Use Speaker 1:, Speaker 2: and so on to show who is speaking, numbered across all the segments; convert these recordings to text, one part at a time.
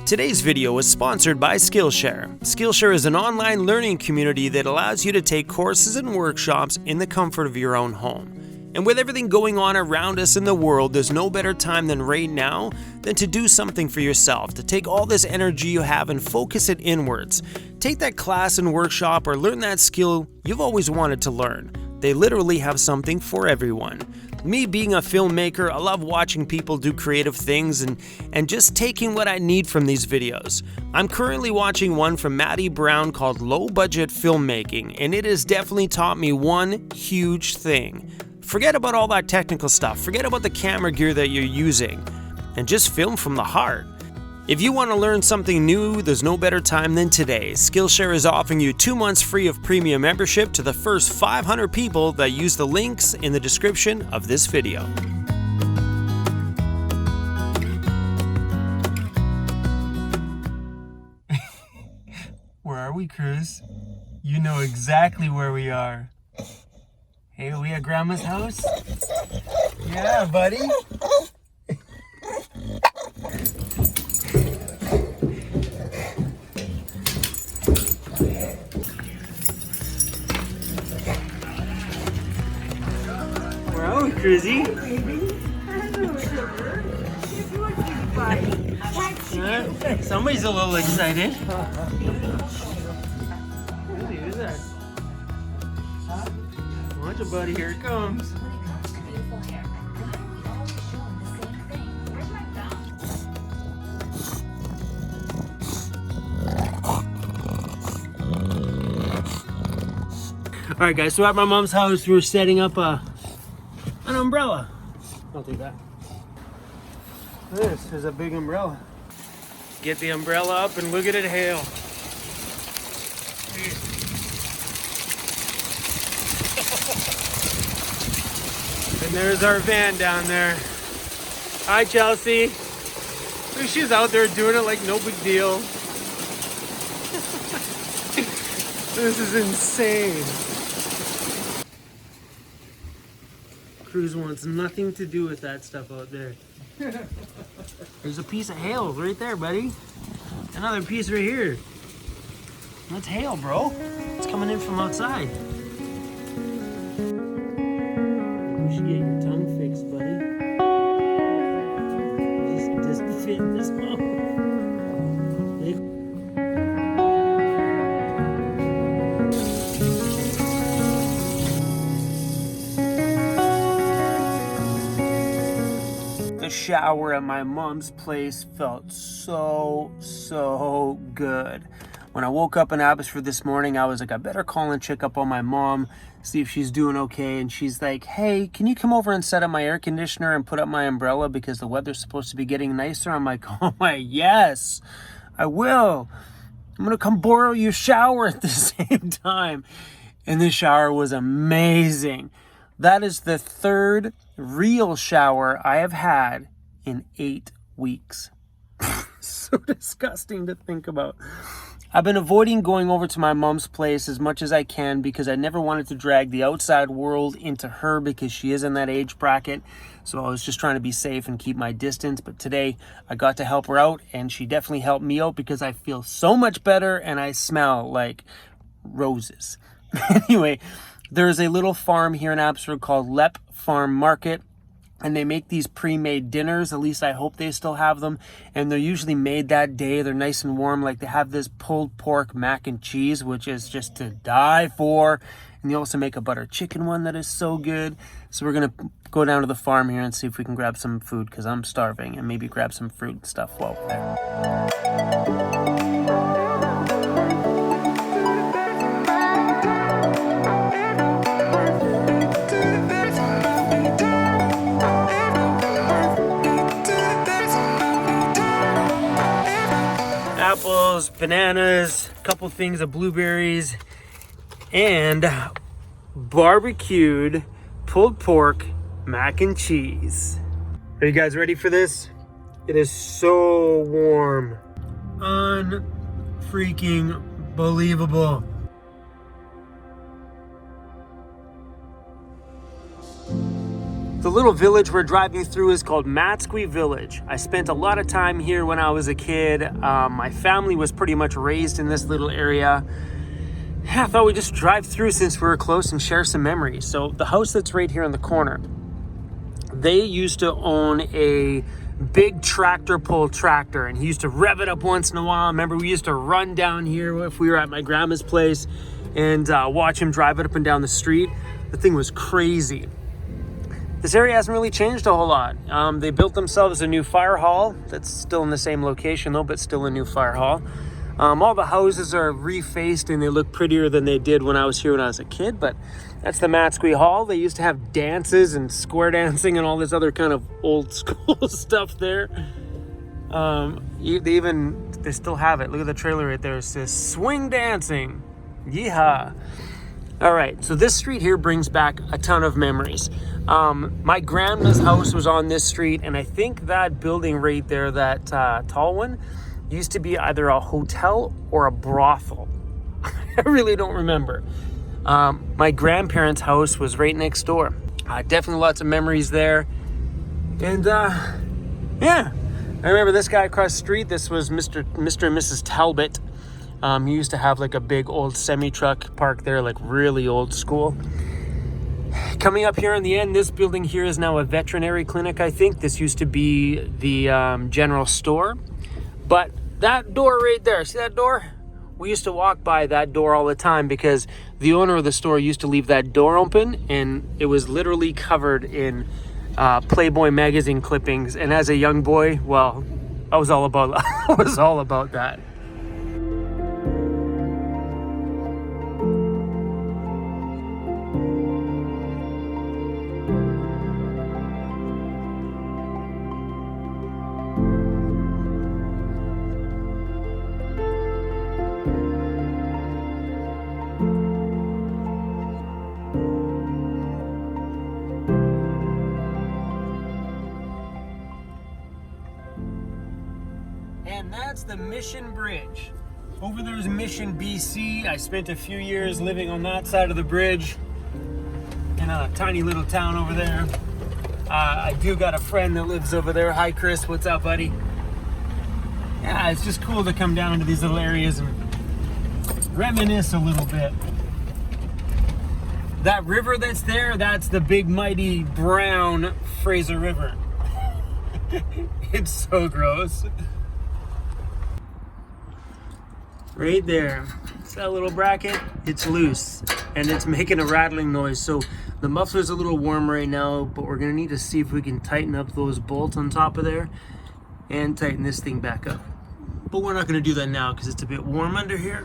Speaker 1: Today's video is sponsored by Skillshare. Skillshare is an online learning community that allows you to take courses and workshops in the comfort of your own home. And with everything going on around us in the world, there's no better time than right now than to do something for yourself, to take all this energy you have and focus it inwards. Take that class and workshop or learn that skill you've always wanted to learn. They literally have something for everyone. Me being a filmmaker, I love watching people do creative things and just taking what I need from these videos. I'm currently watching one from Maddie Brown called Low Budget Filmmaking, and it has definitely taught me one huge thing. Forget about all that technical stuff, forget about the camera gear that you're using, and just film from the heart. If you want to learn something new, there's no better time than today. Skillshare is offering you 2 months free of premium membership to the first 500 people that use the links in the description of this video. Where are we, CRUZ? You know exactly where we are. Hey, are we at Grandma's house? Yeah, buddy. Where are we, CRUZy? Somebody's a little excited. Who's that? Watch it, buddy. Here it comes. Alright guys, so at my mom's house we're setting up an umbrella. I'll take that. This is a big umbrella. Get the umbrella up and look at it hail. And there's our van down there. Hi Chelsea. Look, she's out there doing it like no big deal. This is insane. CRUZ wants nothing to do with that stuff out there. There's a piece of hail right there, buddy. Another piece right here. That's hail, bro. It's coming in from outside. You should get your tongue fixed, buddy. Just fit in this mouth. The shower at my mom's place felt so good. When I woke up in Abbotsford this morning, I was like, I better call and check up on my mom, see if she's doing okay. And she's like, hey, can you come over and set up my air conditioner and put up my umbrella because the weather's supposed to be getting nicer? I'm like, oh my, yes, I will. I'm gonna come borrow your shower at the same time. And the shower was amazing. That is the third real shower I have had in 8 weeks. So disgusting to think about. I've been avoiding going over to my mom's place as much as I can because I never wanted to drag the outside world into her because she is in that age bracket. So I was just trying to be safe and keep my distance. But today I got to help her out and she definitely helped me out because I feel so much better and I smell like roses. Anyway, there's a little farm here in Abbotsford called Lep Farm Market. And they make these pre-made dinners, at least I hope they still have them. And they're usually made that day. They're nice and warm. Like they have this pulled pork mac and cheese, which is just to die for. And they also make a butter chicken one that is so good. So we're going to go down to the farm here and see if we can grab some food because I'm starving. And maybe grab some fruit and stuff while we're there. Apples, bananas, a couple things of blueberries, and barbecued pulled pork mac and cheese. Are you guys ready for this? It is so warm. Unfreaking believable. The little village we're driving through is called Matsqui Village. I spent a lot of time here when I was a kid. My family was pretty much raised in this little area. Yeah, I thought we'd just drive through since we were close and share some memories. So the house that's right here in the corner, they used to own a big tractor pull tractor, and he used to rev it up once in a while. I remember we used to run down here if we were at my grandma's place and watch him drive it up and down the street. The thing was crazy. This area hasn't really changed a whole lot. They built themselves a new fire hall that's still in the same location though, but still a new fire hall. All the houses are refaced and they look prettier than they did when I was here when I was a kid, but that's the Matsqui Hall. They used to have dances and square dancing and all this other kind of old school stuff there. They still have it. Look at the trailer right there. It says swing dancing. Yeehaw. All right, so this street here brings back a ton of memories. My grandma's house was on this street, and I think that building right there, that tall one, used to be either a hotel or a brothel. I really don't remember. My grandparents' house was right next door. Definitely lots of memories there. And yeah, I remember this guy across the street. This was Mr. and Mrs. Talbot. He used to have like a big old semi-truck parked there, like really old school. Coming up here in the end, this building here is now a veterinary clinic, I think. This used to be the general store. But that door right there, see that door? We used to walk by that door all the time because the owner of the store used to leave that door open, and it was literally covered in Playboy magazine clippings. And as a young boy, well, I was all about that. And that's the Mission Bridge. Over there is Mission, BC. I spent a few years living on that side of the bridge in a tiny little town over there. I do got a friend that lives over there. Hi, Chris. What's up, buddy? Yeah, it's just cool to come down into these little areas and reminisce a little bit. That river that's there, that's the big, mighty, brown Fraser River. It's so gross. Right there, see that little bracket? It's loose and it's making a rattling noise. So the muffler's a little warm right now, but we're gonna need to see if we can tighten up those bolts on top of there and tighten this thing back up. But we're not gonna do that now because it's a bit warm under here.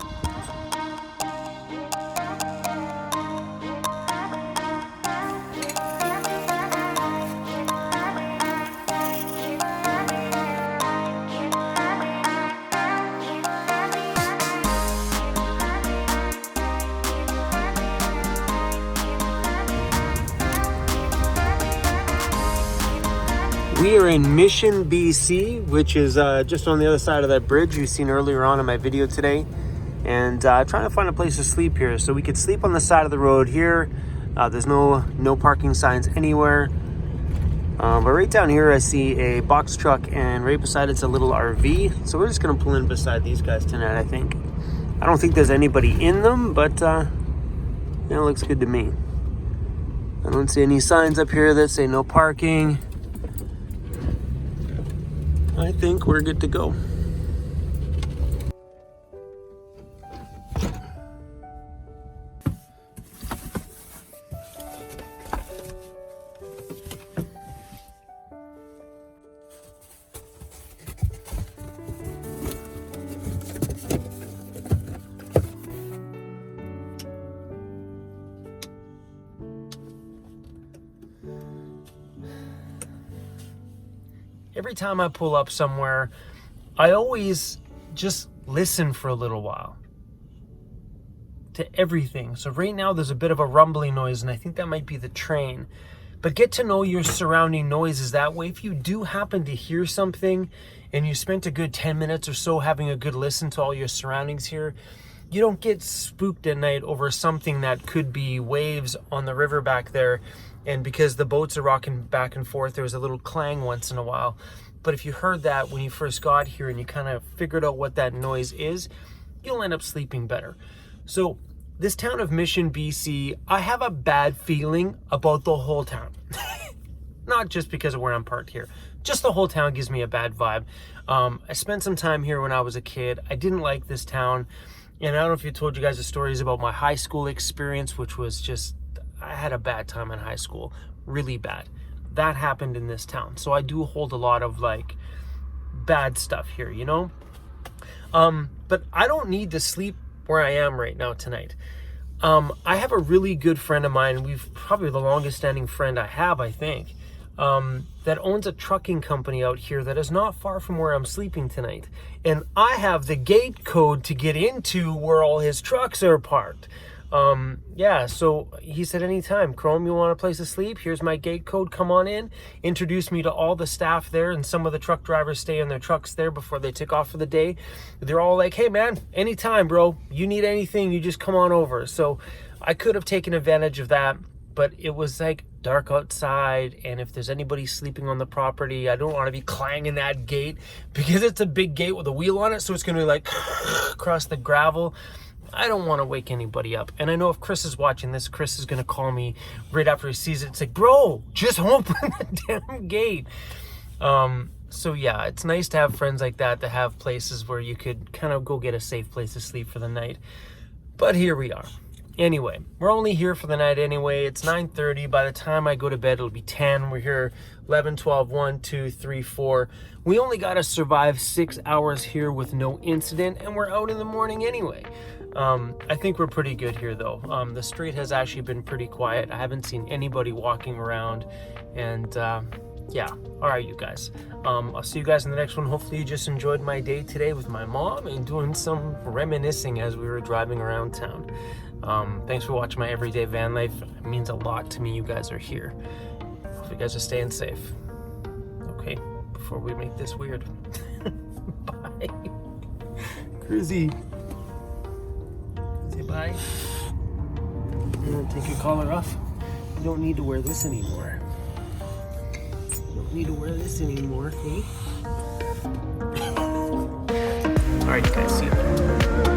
Speaker 1: We are in Mission, BC, which is just on the other side of that bridge you've seen earlier on in my video today. And trying to find a place to sleep here. So we could sleep on the side of the road here. There's no parking signs anywhere. But right down here I see a box truck, and right beside it's a little RV. So we're just gonna pull in beside these guys tonight, I think. I don't think there's anybody in them, but yeah, it looks good to me. I don't see any signs up here that say no parking. I think we're good to go. Every time I pull up somewhere, I always just listen for a little while to everything. So right now there's a bit of a rumbling noise, and I think that might be the train. But get to know your surrounding noises that way. If you do happen to hear something and you spent a good 10 minutes or so having a good listen to all your surroundings here, you don't get spooked at night over something that could be waves on the river back there And because the boats are rocking back and forth, there was a little clang once in a while. But if you heard that when you first got here and you kind of figured out what that noise is, you'll end up sleeping better. So this town of Mission, BC, I have a bad feeling about the whole town. Not just because of where I'm parked here. Just the whole town gives me a bad vibe. I spent some time here when I was a kid. I didn't like this town. And I don't know if I told you guys the stories about my high school experience, which was just, I had a bad time in high school. Really bad. That happened in this town. So I do hold a lot of like bad stuff here, you know? But I don't need to sleep where I am right now tonight. I have a really good friend of mine. We've probably the longest standing friend I have, I think, that owns a trucking company out here that is not far from where I'm sleeping tonight. And I have the gate code to get into where all his trucks are parked. Yeah, so he said, anytime, Chrome, you want a place to sleep? Here's my gate code, come on in. Introduced me to all the staff there, and some of the truck drivers stay in their trucks there before they take off for the day. They're all like, hey man, anytime, bro. You need anything, you just come on over. So I could have taken advantage of that, but it was like dark outside, and if there's anybody sleeping on the property, I don't want to be clanging that gate because it's a big gate with a wheel on it, so it's going to be like across the gravel. I don't want to wake anybody up. And I know if Chris is watching this, Chris is going to call me right after he sees it. It's like, bro, just open the damn gate. So yeah, it's nice to have friends like that have places where you could kind of go get a safe place to sleep for the night. But here we are. Anyway, we're only here for the night anyway. It's 9:30. By the time I go to bed, it'll be 10. We're here 11, 12, 1, 2, 3, 4. We only got to survive 6 hours here with no incident, and we're out in the morning anyway. I think we're pretty good here though. The street has actually been pretty quiet. I haven't seen anybody walking around, and yeah. All right, you guys. I'll see you guys in the next one. Hopefully you just enjoyed my day today with my mom and doing some reminiscing as we were driving around town. Thanks for watching my everyday van life. It means a lot to me you guys are here. Hope you guys are staying safe. Okay, before we make this weird. Bye. CRUZ. Say bye. And then take your collar off. You don't need to wear this anymore. You don't need to wear this anymore, okay? Alright, guys, see you.